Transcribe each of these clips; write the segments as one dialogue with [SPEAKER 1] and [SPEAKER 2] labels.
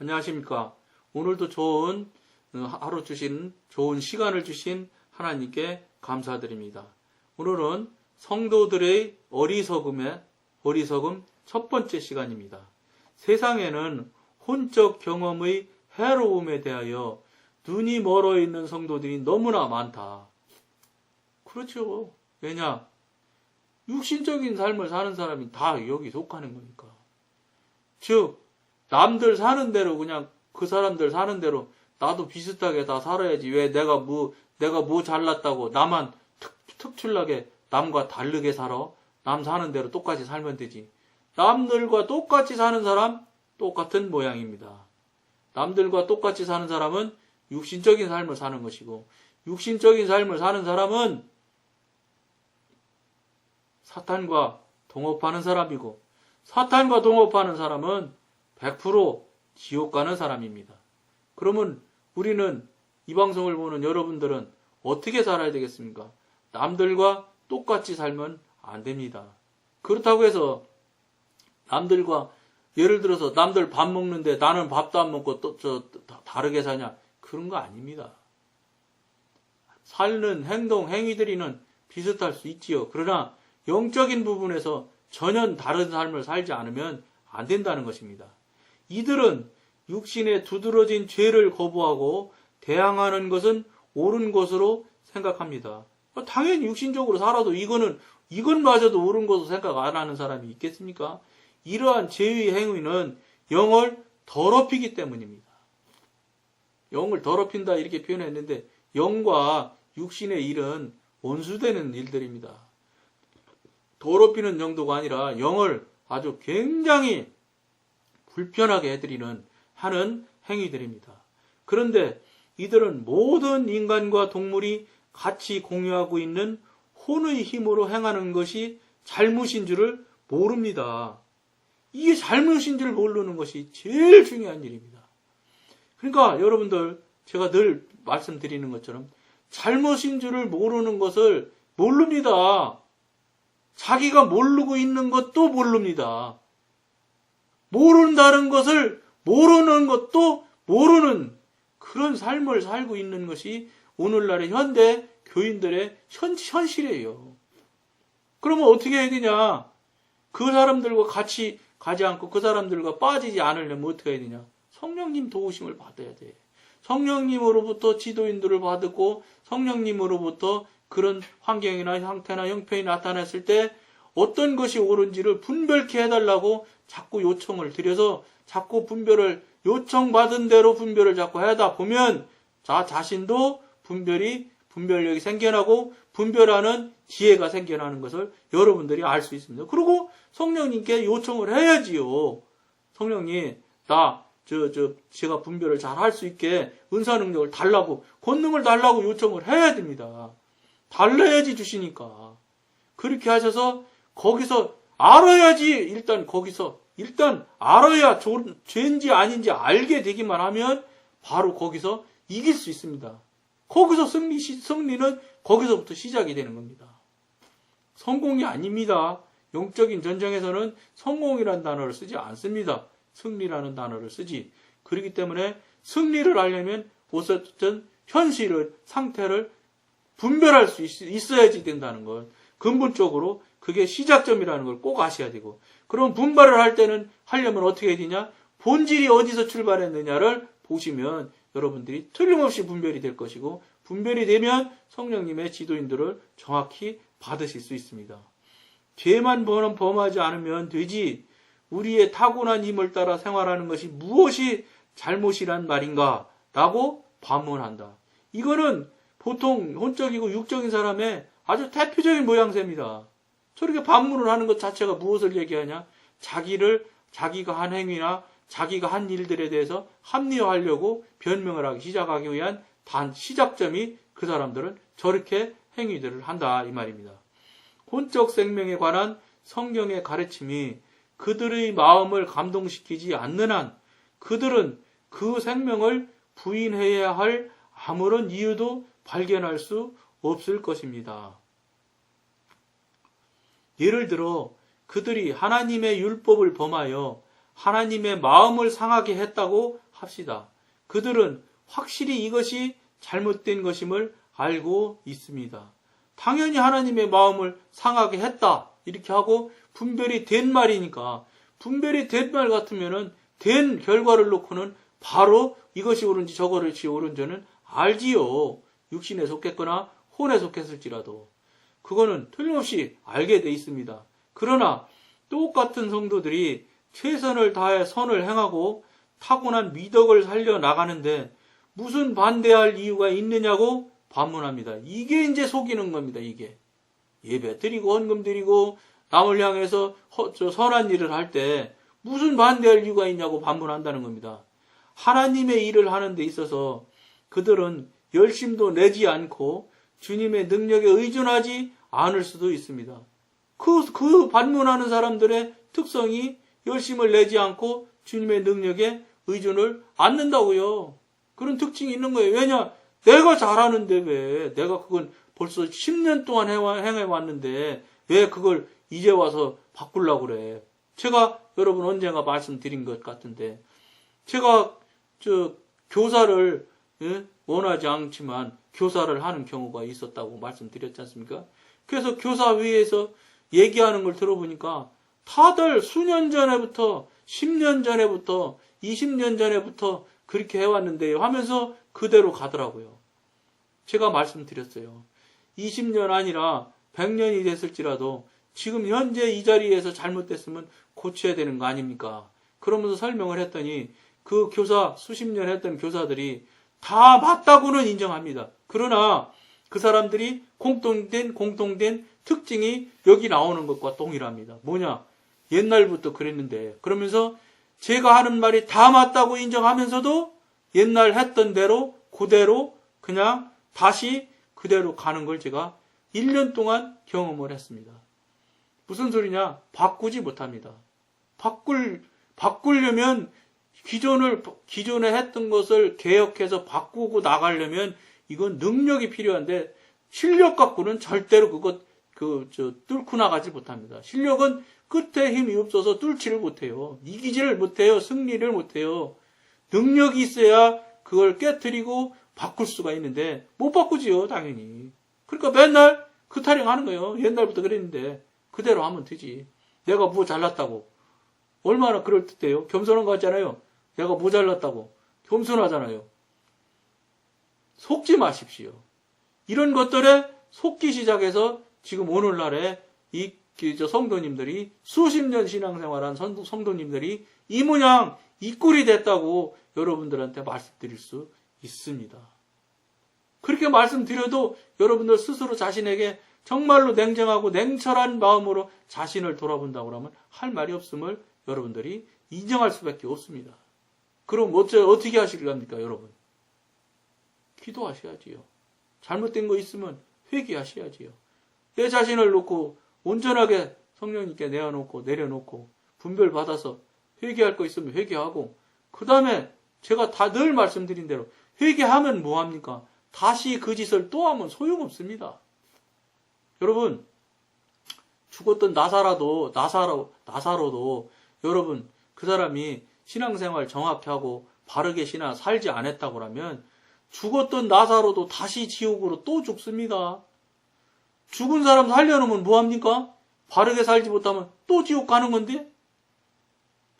[SPEAKER 1] 안녕하십니까. 오늘도 좋은 하루 주신 좋은 시간을 주신 하나님께 감사드립니다. 오늘은 성도들의 어리석음 첫 번째 시간입니다. 세상에는 혼적 경험의 해로움에 대하여 눈이 멀어 있는 성도들이 너무나 많다. 그렇죠. 왜냐? 육신적인 삶을 사는 사람이 다 여기 속하는 거니까. 즉, 남들 사는 대로 그냥 그 사람들 사는 대로 나도 비슷하게 다 살아야지. 왜 내가 뭐 잘났다고 나만 특출나게 남과 다르게 살아? 남 사는 대로 똑같이 살면 되지. 남들과 똑같이 사는 사람 똑같은 모양입니다. 남들과 똑같이 사는 사람은 육신적인 삶을 사는 것이고, 육신적인 삶을 사는 사람은 사탄과 동업하는 사람이고, 사탄과 동업하는 사람은 100% 지옥 가는 사람입니다. 그러면 우리는 이 방송을 보는 여러분들은 어떻게 살아야 되겠습니까? 남들과 똑같이 살면 안 됩니다. 그렇다고 해서 남들과 예를 들어서 남들 밥 먹는데 나는 밥도 안 먹고 또 다르게 사냐? 그런 거 아닙니다. 사는 행동, 행위들이는 비슷할 수 있지요. 그러나 영적인 부분에서 전혀 다른 삶을 살지 않으면 안 된다는 것입니다. 이들은 육신에 두드러진 죄를 거부하고 대항하는 것은 옳은 것으로 생각합니다. 당연히 육신적으로 살아도 이건마저도 옳은 것으로 생각 안 하는 사람이 있겠습니까? 이러한 죄의 행위는 영을 더럽히기 때문입니다. 영을 더럽힌다 이렇게 표현했는데 영과 육신의 일은 원수되는 일들입니다. 더럽히는 정도가 아니라 영을 아주 굉장히 불편하게 해드리는 하는 행위들입니다. 그런데 이들은 모든 인간과 동물이 같이 공유하고 있는 혼의 힘으로 행하는 것이 잘못인 줄을 모릅니다. 이게 잘못인 줄 모르는 것이 제일 중요한 일입니다. 그러니까 여러분들 제가 늘 말씀드리는 것처럼 잘못인 줄을 모르는 것을 모릅니다. 자기가 모르고 있는 것도 모릅니다. 모른다는 것을 모르는 것도 모르는 그런 삶을 살고 있는 것이 오늘날의 현대 교인들의 현실이에요. 그러면 어떻게 해야 되냐? 그 사람들과 같이 가지 않고 그 사람들과 빠지지 않으려면 어떻게 해야 되냐? 성령님 도우심을 받아야 돼. 성령님으로부터 지도인들을 받고 성령님으로부터 그런 환경이나 상태나 형편이 나타났을 때 어떤 것이 옳은지를 분별케 해달라고 자꾸 요청을 드려서 자꾸 분별을 요청받은 대로 분별을 자꾸 하다 보면 자신도 분별력이 생겨나고 분별하는 지혜가 생겨나는 것을 여러분들이 알 수 있습니다. 그리고 성령님께 요청을 해야지요. 성령님, 제가 분별을 잘 할 수 있게 은사 능력을 달라고, 권능을 달라고 요청을 해야 됩니다. 달라야지 주시니까. 그렇게 하셔서 거기서 알아야지 일단 알아야 죄인지 아닌지 알게 되기만 하면 바로 거기서 이길 수 있습니다. 거기서 승리는 거기서부터 시작이 되는 겁니다. 성공이 아닙니다. 영적인 전쟁에서는 성공이라는 단어를 쓰지 않습니다. 승리라는 단어를 쓰지. 그렇기 때문에 승리를 하려면 어쨌든 현실을, 상태를 분별할 수 있어야지 된다는 것. 근본적으로 그게 시작점이라는 걸 꼭 아셔야 되고. 그럼 분발을 하려면 어떻게 해야 되냐? 본질이 어디서 출발했느냐를 보시면 여러분들이 틀림없이 분별이 될 것이고, 분별이 되면 성령님의 지도인들을 정확히 받으실 수 있습니다. 죄만 범하지 않으면 되지, 우리의 타고난 힘을 따라 생활하는 것이 무엇이 잘못이란 말인가? 라고 반문한다. 이거는 보통 혼적이고 육적인 사람의 아주 대표적인 모양새입니다. 저렇게 반문을 하는 것 자체가 무엇을 얘기하냐? 자기가 한 행위나 자기가 한 일들에 대해서 합리화하려고 변명을 하기 시작하기 위한 시작점이 그 사람들은 저렇게 행위들을 한다 이 말입니다. 혼적 생명에 관한 성경의 가르침이 그들의 마음을 감동시키지 않는 한 그들은 그 생명을 부인해야 할 아무런 이유도 발견할 수 없을 것입니다. 예를 들어 그들이 하나님의 율법을 범하여 하나님의 마음을 상하게 했다고 합시다. 그들은 확실히 이것이 잘못된 것임을 알고 있습니다. 당연히 하나님의 마음을 상하게 했다. 이렇게 하고 분별이 된 말이니까, 분별이 된 말 같으면은 된 결과를 놓고는 바로 이것이 옳은지 저것이 옳은지는 알지요. 육신에 속했거나 혼에 속했을지라도 그거는 틀림없이 알게 돼 있습니다. 그러나 똑같은 성도들이 최선을 다해 선을 행하고 타고난 미덕을 살려나가는데 무슨 반대할 이유가 있느냐고 반문합니다. 이게 이제 속이는 겁니다. 이게 예배 드리고 헌금 드리고 남을 향해서 선한 일을 할 때 무슨 반대할 이유가 있냐고 반문한다는 겁니다. 하나님의 일을 하는 데 있어서 그들은 열심도 내지 않고 주님의 능력에 의존하지 않을 수도 있습니다. 그 반문하는 사람들의 특성이 열심을 내지 않고 주님의 능력에 의존을 않는다고요. 그런 특징이 있는 거예요. 왜냐? 내가 잘하는데 왜? 내가 그건 벌써 10년 동안 행해왔는데 왜 그걸 이제 와서 바꾸려고 그래? 제가 여러분 언젠가 말씀드린 것 같은데 제가 교사를 원하지 않지만 교사를 하는 경우가 있었다고 말씀드렸지 않습니까? 그래서 교사회에서 얘기하는 걸 들어보니까 다들 수년 전에부터 10년 전에부터 20년 전에부터 그렇게 해왔는데요 하면서 그대로 가더라고요. 제가 말씀드렸어요. 20년 아니라 100년이 됐을지라도 지금 현재 이 자리에서 잘못됐으면 고쳐야 되는 거 아닙니까? 그러면서 설명을 했더니 그 교사 수십 년 했던 교사들이 다 맞다고는 인정합니다. 그러나 그 사람들이 공통된 특징이 여기 나오는 것과 동일합니다. 뭐냐? 옛날부터 그랬는데 그러면서 제가 하는 말이 다 맞다고 인정하면서도 옛날 했던 대로 그대로 그냥 다시 그대로 가는 걸 제가 1년 동안 경험을 했습니다. 무슨 소리냐? 바꾸지 못합니다. 바꾸려면 기존에 했던 것을 개혁해서 바꾸고 나가려면 이건 능력이 필요한데 실력 갖고는 절대로 뚫고 나가지 못합니다. 실력은 끝에 힘이 없어서 뚫지를 못해요. 이기지를 못해요. 승리를 못해요. 능력이 있어야 그걸 깨트리고 바꿀 수가 있는데 못 바꾸지요, 당연히. 그러니까 맨날 그 타령하는 거예요. 옛날부터 그랬는데 그대로 하면 되지. 내가 뭐 잘났다고. 얼마나 그럴듯해요. 겸손한 거 같잖아요. 내가 뭐 잘났다고. 겸손하잖아요. 속지 마십시오. 이런 것들에 속기 시작해서 지금 오늘날에 이 성도님들이 수십 년 신앙생활한 성도님들이 이 모양 이 꼴이 됐다고 여러분들한테 말씀드릴 수 있습니다. 그렇게 말씀드려도 여러분들 스스로 자신에게 정말로 냉정하고 냉철한 마음으로 자신을 돌아본다고 하면 할 말이 없음을 여러분들이 인정할 수밖에 없습니다. 그럼 어떻게 하실 겁니까, 여러분? 기도하셔야지요. 잘못된 거 있으면 회개하셔야지요. 내 자신을 놓고 온전하게 성령님께 내려놓고 분별받아서 회개할 거 있으면 회개하고 그 다음에 제가 다 늘 말씀드린 대로 회개하면 뭐합니까? 다시 그 짓을 또 하면 소용없습니다. 여러분 죽었던 나사로도 여러분 그 사람이 신앙생활 정확히 하고 바르게 살지 않았다고 하면 죽었던 나사로도 다시 지옥으로 또 죽습니다. 죽은 사람 살려놓으면 뭐합니까? 바르게 살지 못하면 또 지옥 가는 건데?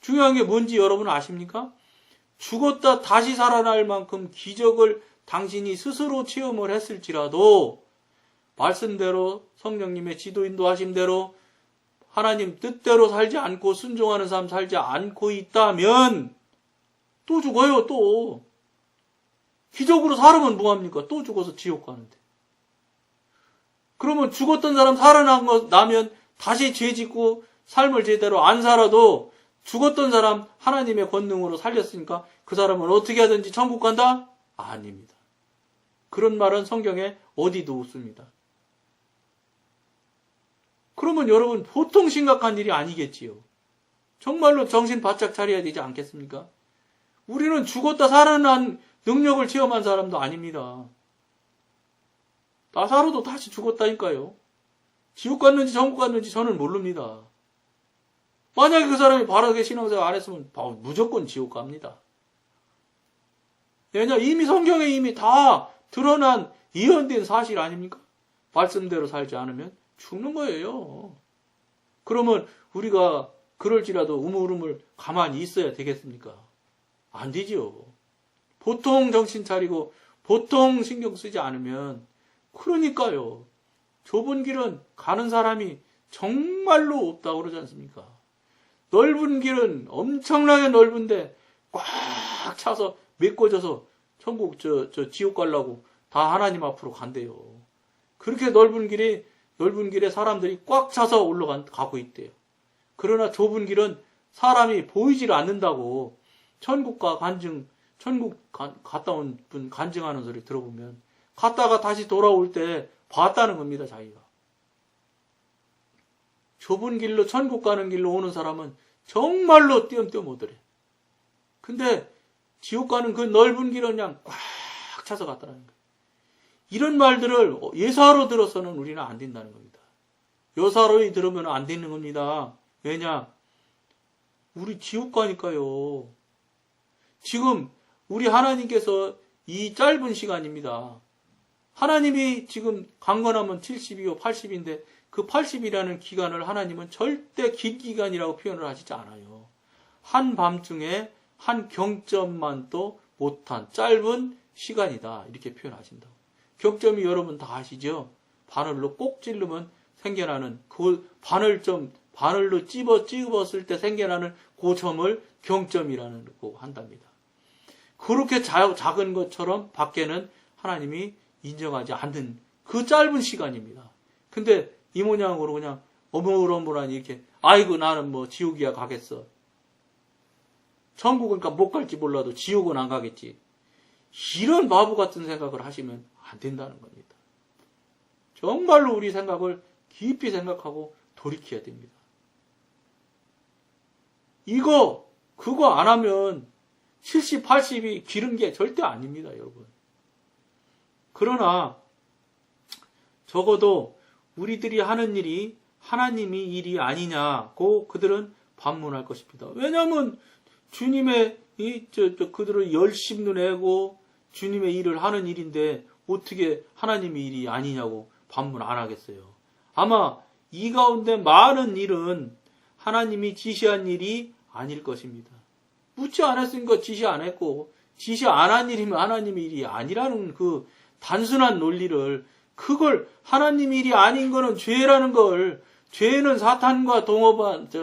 [SPEAKER 1] 중요한 게 뭔지 여러분 아십니까? 죽었다 다시 살아날 만큼 기적을 당신이 스스로 체험을 했을지라도 말씀대로 성령님의 지도 인도하심대로 하나님 뜻대로 살지 않고 순종하는 삶 살지 않고 있다면 또 죽어요. 또 기적으로 살으면 뭐합니까? 또 죽어서 지옥 가는데. 그러면 죽었던 사람 살아나면 다시 죄 짓고 삶을 제대로 안 살아도 죽었던 사람 하나님의 권능으로 살렸으니까 그 사람은 어떻게 하든지 천국 간다? 아닙니다. 그런 말은 성경에 어디도 없습니다. 그러면 여러분 보통 심각한 일이 아니겠지요. 정말로 정신 바짝 차려야 되지 않겠습니까? 우리는 죽었다 살아난 능력을 체험한 사람도 아닙니다. 나사로도 다시 죽었다니까요. 지옥 갔는지 천국 갔는지 저는 모릅니다. 만약에 그 사람이 바르게 신앙생활 안 했으면 무조건 지옥 갑니다. 왜냐? 이미 성경에 이미 다 드러난 예언된 사실 아닙니까? 말씀대로 살지 않으면 죽는 거예요. 그러면 우리가 그럴지라도 우물우물 가만히 있어야 되겠습니까? 안 되죠. 보통 정신 차리고 보통 신경 쓰지 않으면 그러니까요. 좁은 길은 가는 사람이 정말로 없다고 그러지 않습니까? 넓은 길은 엄청나게 넓은데 꽉 차서 메꿔져서 천국 지옥 가려고 다 하나님 앞으로 간대요. 그렇게 넓은 길에 사람들이 꽉 차서 가고 있대요. 그러나 좁은 길은 사람이 보이질 않는다고 천국 갔다 온 분 간증하는 소리 들어보면 갔다가 다시 돌아올 때 봤다는 겁니다, 자기가. 좁은 길로 천국 가는 길로 오는 사람은 정말로 띄엄띄엄 오더래. 근데 지옥 가는 그 넓은 길은 그냥 꽉 차서 갔다는 거예요. 이런 말들을 예사로 들어서는 우리는 안 된다는 겁니다. 여사로 들으면 안 되는 겁니다. 왜냐? 우리 지옥 가니까요. 지금 우리 하나님께서 이 짧은 시간입니다. 하나님이 지금 강건하면 70이요 80인데 그 80이라는 기간을 하나님은 절대 긴 기간이라고 표현을 하시지 않아요. 한밤중에 한 경점만 또 못한 짧은 시간이다 이렇게 표현하신다고. 경점이 여러분 다 아시죠? 바늘로 꼭 찌르면 생겨나는 그 바늘로 찝었을 때 생겨나는 그 점을 경점이라는 거 한답니다. 그렇게 작은 것처럼 밖에는 하나님이 인정하지 않는 그 짧은 시간입니다. 근데 이 모양으로 그냥 어물어물하니 이렇게 아이고 나는 뭐 지옥이야 가겠어. 천국은 못 갈지 몰라도 지옥은 안 가겠지. 이런 바보 같은 생각을 하시면 안 된다는 겁니다. 정말로 우리 생각을 깊이 생각하고 돌이켜야 됩니다. 그거 안 하면 70, 80이 기른 게 절대 아닙니다, 여러분. 그러나 적어도 우리들이 하는 일이 하나님이 일이 아니냐고 그들은 반문할 것입니다. 왜냐하면 주님의 그들을 열심도 내고 주님의 일을 하는 일인데 어떻게 하나님의 일이 아니냐고 반문 안 하겠어요. 아마 이 가운데 많은 일은 하나님이 지시한 일이 아닐 것입니다. 묻지 않았으니까 지시 안 했고 지시 안 한 일이면 하나님의 일이 아니라는 그 단순한 논리를 그걸 하나님의 일이 아닌 거는 죄라는 걸 죄는 사탄과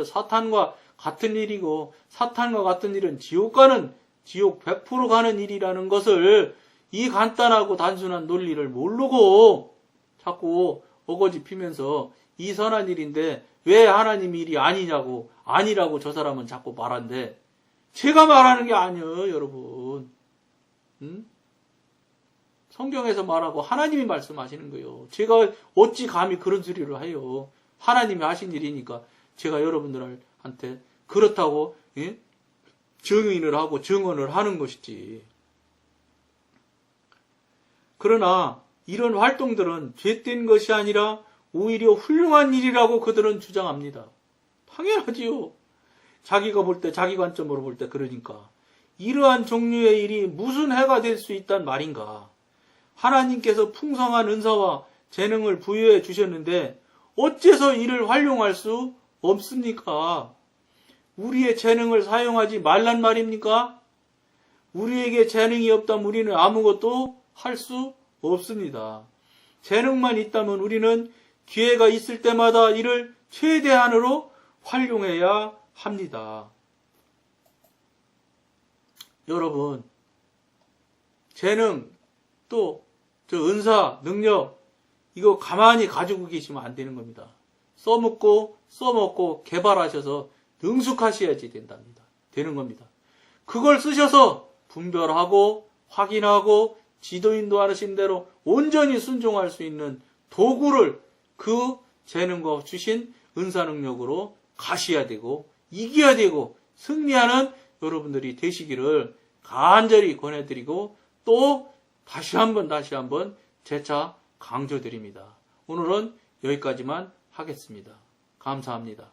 [SPEAKER 1] 사탄과 같은 일이고 사탄과 같은 일은 지옥 100% 가는 일이라는 것을 이 간단하고 단순한 논리를 모르고 자꾸 어거지 피면서 이 선한 일인데 왜 하나님 일이 아니라고 저 사람은 자꾸 말한대. 제가 말하는 게 아니에요, 여러분. 성경에서 말하고 하나님이 말씀하시는 거예요. 제가 어찌 감히 그런 소리를 해요. 하나님이 하신 일이니까 제가 여러분들한테 그렇다고 증인을 하고 증언을 하는 것이지. 그러나 이런 활동들은 죄된 것이 아니라 오히려 훌륭한 일이라고 그들은 주장합니다. 당연하지요. 자기가 볼 때, 자기 관점으로 볼 때 그러니까. 이러한 종류의 일이 무슨 해가 될 수 있단 말인가. 하나님께서 풍성한 은사와 재능을 부여해 주셨는데 어째서 이를 활용할 수 없습니까? 우리의 재능을 사용하지 말란 말입니까? 우리에게 재능이 없다면 우리는 아무것도 할 수 없습니다. 재능만 있다면 우리는 기회가 있을 때마다 이를 최대한으로 활용해야 합니다. 여러분, 재능, 또 은사, 능력 이거 가만히 가지고 계시면 안 되는 겁니다. 써먹고 개발하셔서 능숙하셔야지 되는 겁니다. 그걸 쓰셔서 분별하고 확인하고 지도인도 하신 대로 온전히 순종할 수 있는 도구를 그 재능과 주신 은사 능력으로 가셔야 되고 이겨야 되고 승리하는 여러분들이 되시기를 간절히 권해드리고 또 다시 한번 재차 강조드립니다. 오늘은 여기까지만 하겠습니다. 감사합니다.